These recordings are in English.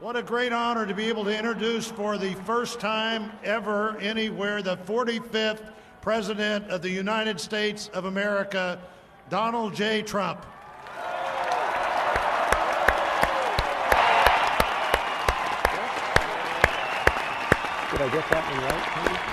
What a great honor to be able to introduce for the first time ever anywhere the 45th President of the United States of America, Donald J. Trump. Did I get that one right?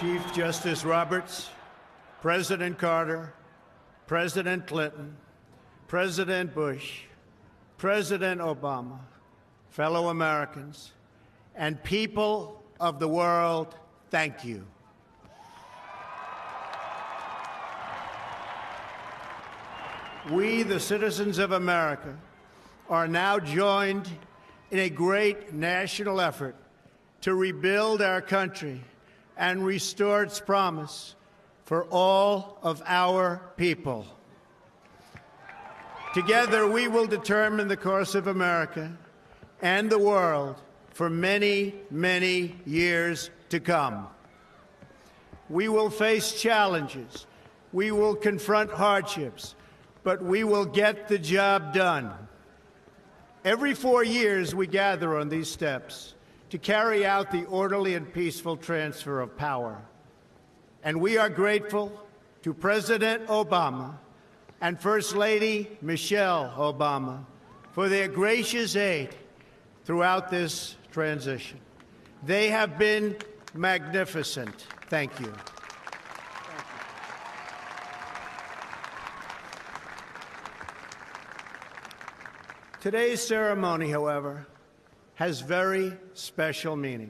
Chief Justice Roberts, President Carter, President Clinton, President Bush, President Obama, fellow Americans, and people of the world, thank you. We, the citizens of America, are now joined in a great national effort to rebuild our country and restore its promise for all of our people. Together, we will determine the course of America and the world for many, many years to come. We will face challenges. We will confront hardships, but we will get the job done. Every 4 years, we gather on these steps to carry out the orderly and peaceful transfer of power. And we are grateful to President Obama and First Lady Michelle Obama for their gracious aid throughout this transition. They have been magnificent. Thank you. Today's ceremony, however, has very special meaning,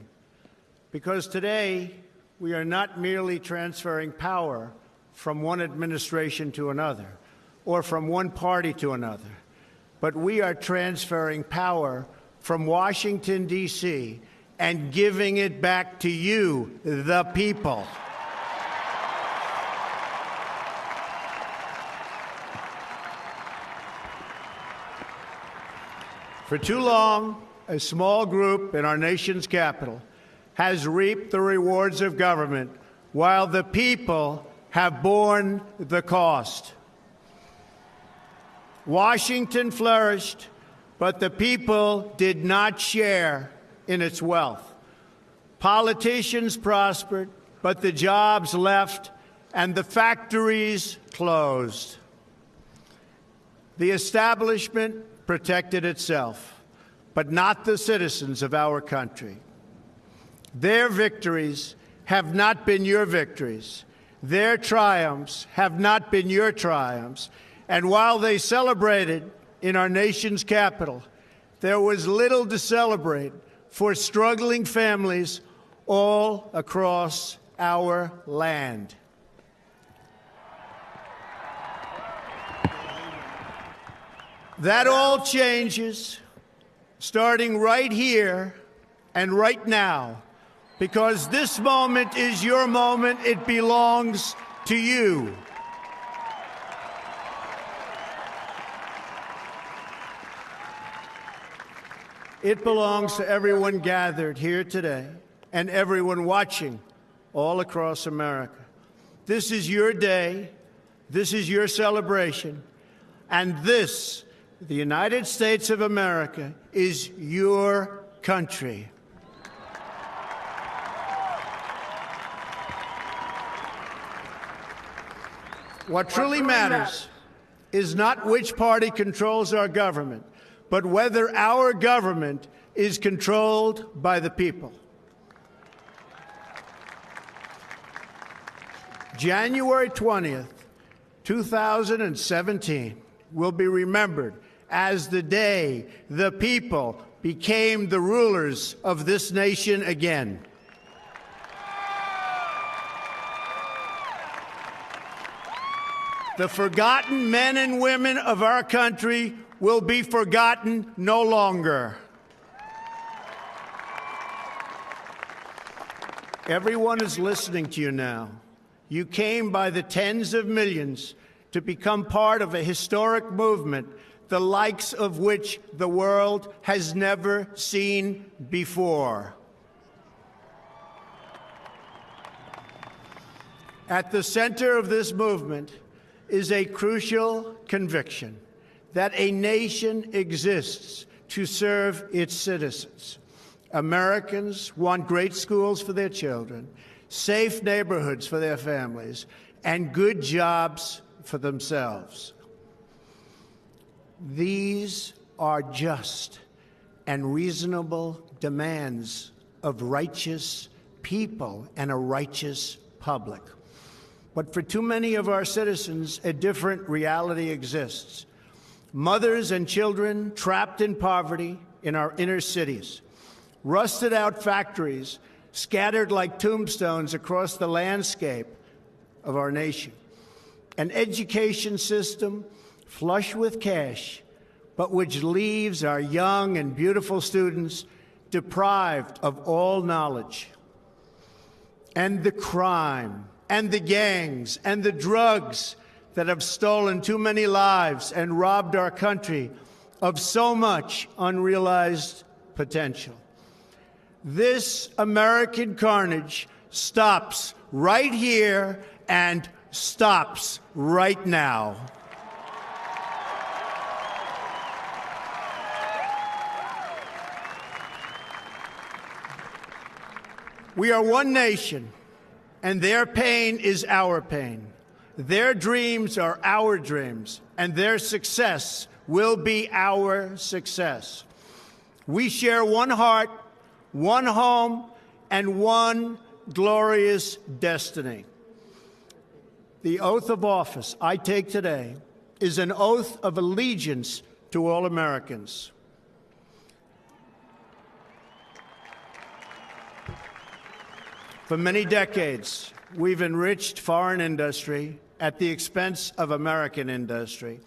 because today we are not merely transferring power from one administration to another or from one party to another, but we are transferring power from Washington, D.C., and giving it back to you, the people. For too long, a small group in our nation's capital has reaped the rewards of government while the people have borne the cost. Washington flourished, but the people did not share in its wealth. Politicians prospered, but the jobs left and the factories closed. The establishment protected itself, but not the citizens of our country. Their victories have not been your victories. Their triumphs have not been your triumphs. And while they celebrated in our nation's capital, there was little to celebrate for struggling families all across our land. That all changes starting right here and right now, because this moment is your moment. It belongs to you. It belongs to everyone gathered here today and everyone watching all across America. This is your day. This is your celebration. And this, the United States of America, is your country. What truly matters is not which party controls our government, but whether our government is controlled by the people. January 20th, 2017 will be remembered as the day the people became the rulers of this nation again. The forgotten men and women of our country will be forgotten no longer. Everyone is listening to you now. You came by the tens of millions to become part of a historic movement, the likes of which the world has never seen before. At the center of this movement is a crucial conviction that a nation exists to serve its citizens. Americans want great schools for their children, safe neighborhoods for their families, and good jobs for themselves. These are just and reasonable demands of righteous people and a righteous public. But for too many of our citizens, a different reality exists. Mothers and children trapped in poverty in our inner cities, rusted out factories scattered like tombstones across the landscape of our nation, an education system flush with cash, but which leaves our young and beautiful students deprived of all knowledge, and the crime and the gangs and the drugs that have stolen too many lives and robbed our country of so much unrealized potential. This American carnage stops right here and stops right now. We are one nation, and their pain is our pain. Their dreams are our dreams, and their success will be our success. We share one heart, one home, and one glorious destiny. The oath of office I take today is an oath of allegiance to all Americans. For many decades, we've enriched foreign industry at the expense of American industry,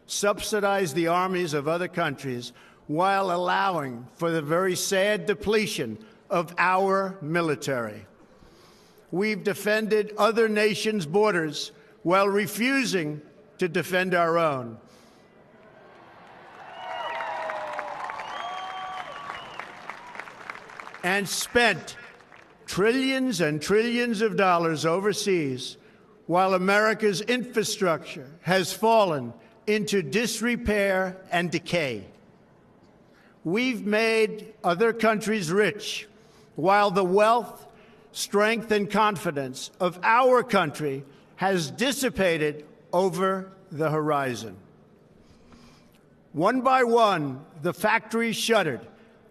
subsidized the armies of other countries while allowing for the very sad depletion of our military. We've defended other nations' borders while refusing to defend our own. And spent trillions and trillions of dollars overseas while America's infrastructure has fallen into disrepair and decay. We've made other countries rich while the wealth, strength, and confidence of our country has dissipated over the horizon. One by one, the factories shuttered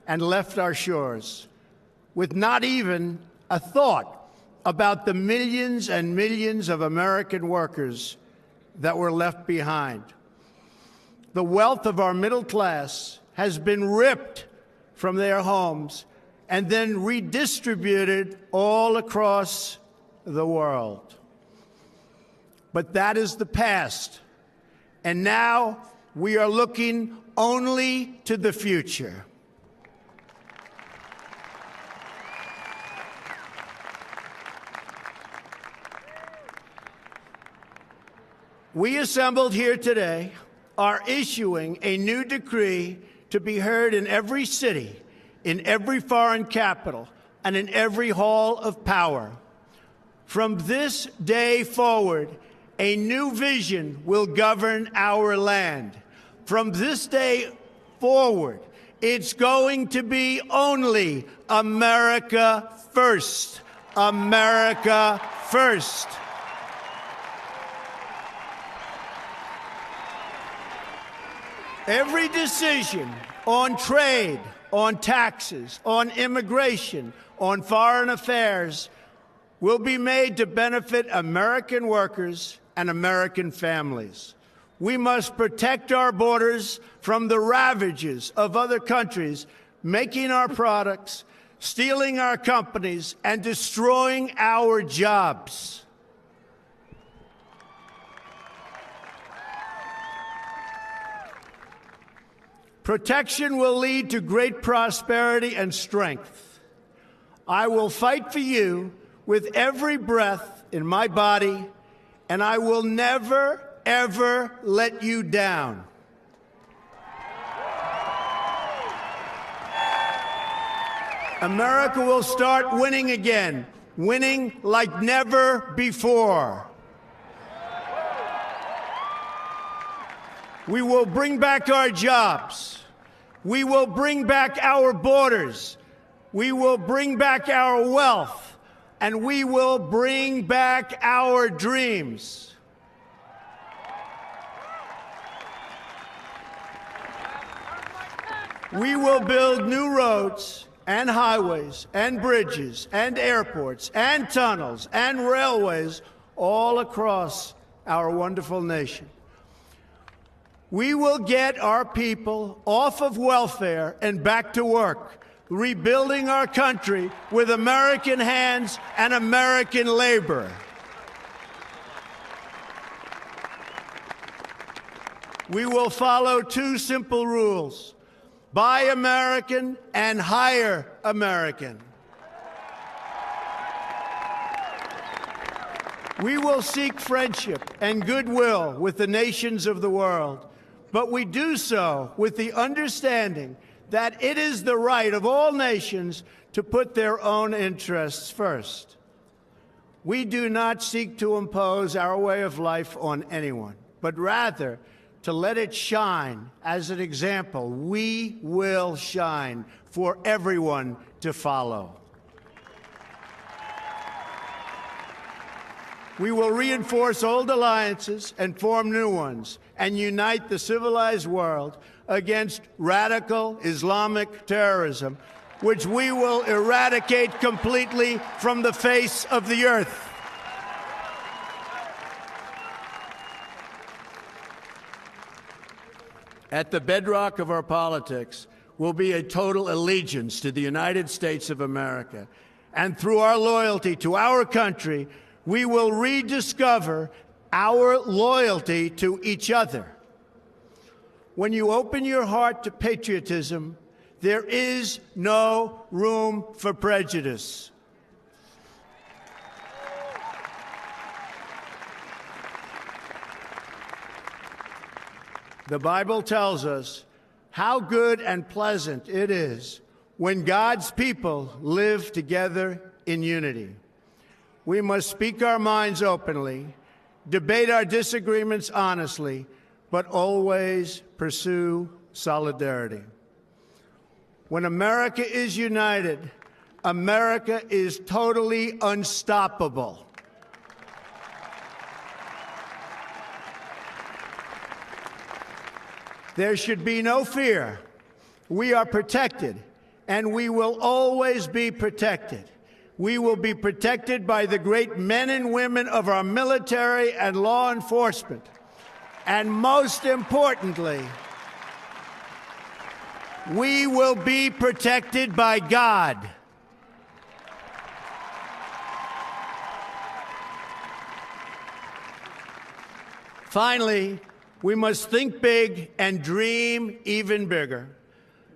and left our shores, with not even a thought about the millions and millions of American workers that were left behind. The wealth of our middle class has been ripped from their homes and then redistributed all across the world. But that is the past, and now we are looking only to the future. We assembled here today are issuing a new decree to be heard in every city, in every foreign capital, and in every hall of power. From this day forward, a new vision will govern our land. From this day forward, it's going to be only America first. America first. Every decision on trade, on taxes, on immigration, on foreign affairs will be made to benefit American workers and American families. We must protect our borders from the ravages of other countries making our products, stealing our companies, and destroying our jobs. Protection will lead to great prosperity and strength. I will fight for you with every breath in my body, and I will never, ever let you down. America will start winning again, winning like never before. We will bring back our jobs. We will bring back our borders. We will bring back our wealth. And we will bring back our dreams. We will build new roads and highways and bridges and airports and tunnels and railways all across our wonderful nation. We will get our people off of welfare and back to work, rebuilding our country with American hands and American labor. We will follow two simple rules: buy American and hire American. We will seek friendship and goodwill with the nations of the world, but we do so with the understanding that it is the right of all nations to put their own interests first. We do not seek to impose our way of life on anyone, but rather to let it shine as an example. We will shine for everyone to follow. We will reinforce old alliances and form new ones and unite the civilized world against radical Islamic terrorism, which we will eradicate completely from the face of the earth. At the bedrock of our politics will be a total allegiance to the United States of America. And through our loyalty to our country, we will rediscover our loyalty to each other. When you open your heart to patriotism, there is no room for prejudice. The Bible tells us how good and pleasant it is when God's people live together in unity. We must speak our minds openly, debate our disagreements honestly, but always pursue solidarity. When America is united, America is totally unstoppable. There should be no fear. We are protected, and we will always be protected. We will be protected by the great men and women of our military and law enforcement. And most importantly, we will be protected by God. Finally, we must think big and dream even bigger.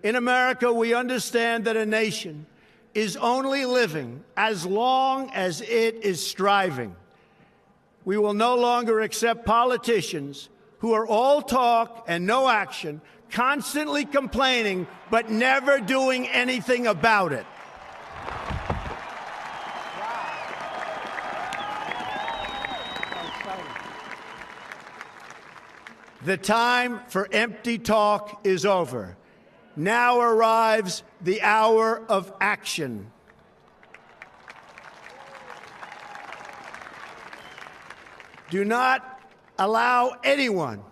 In America, we understand that a nation is only living as long as it is striving. We will no longer accept politicians who are all talk and no action, constantly complaining but never doing anything about it. The time for empty talk is over. Now arrives the hour of action. Do not allow anyone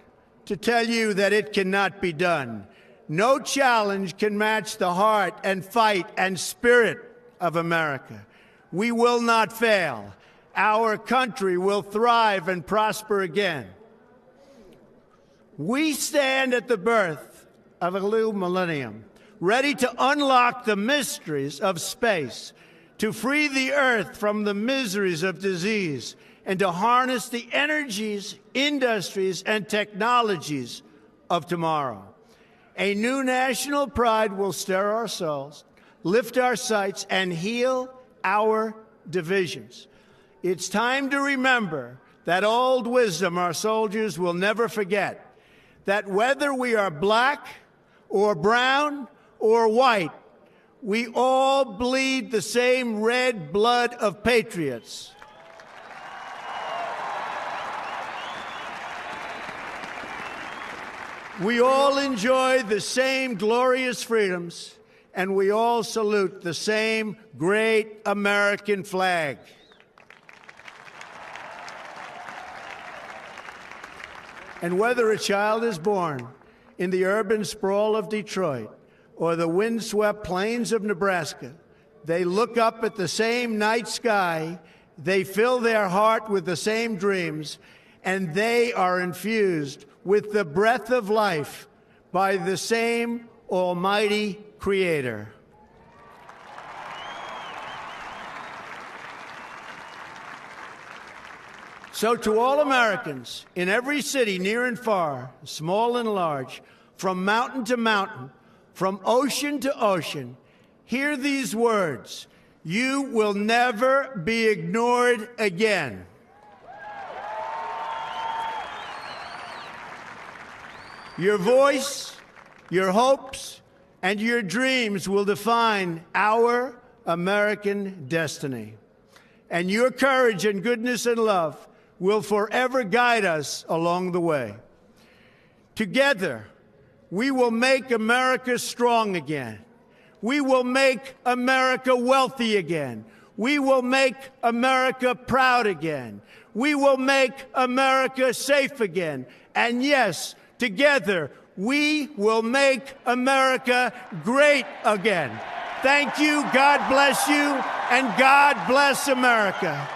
to tell you that it cannot be done. No challenge can match the heart and fight and spirit of America. We will not fail. Our country will thrive and prosper again. We stand at the birth of a new millennium, ready to unlock the mysteries of space, to free the earth from the miseries of disease, and to harness the energies, industries, and technologies of tomorrow. A new national pride will stir our souls, lift our sights, and heal our divisions. It's time to remember that old wisdom our soldiers will never forget, that whether we are black or brown or white, We all bleed the same red blood of patriots. We all enjoy the same glorious freedoms, and we all salute the same great American flag. And whether a child is born in the urban sprawl of Detroit or the windswept plains of Nebraska, they look up at the same night sky, they fill their heart with the same dreams, and they are infused with the breath of life by the same almighty Creator. So to all Americans in every city, near and far, small and large, from mountain to mountain, from ocean to ocean, hear these words: you will never be ignored again. Your voice, your hopes, and your dreams will define our American destiny. And your courage and goodness and love will forever guide us along the way. Together, we will make America strong again. We will make America wealthy again. We will make America proud again. We will make America safe again. And yes, together, we will make America great again. Thank you, God bless you, and God bless America.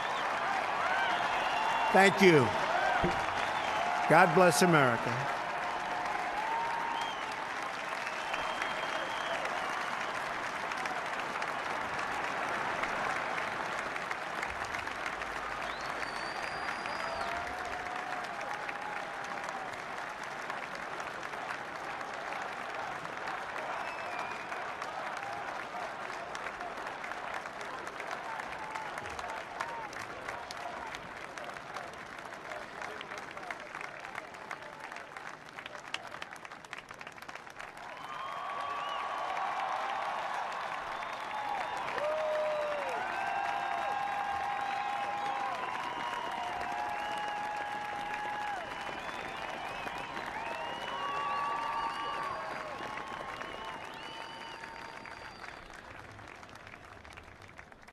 Thank you. God bless America.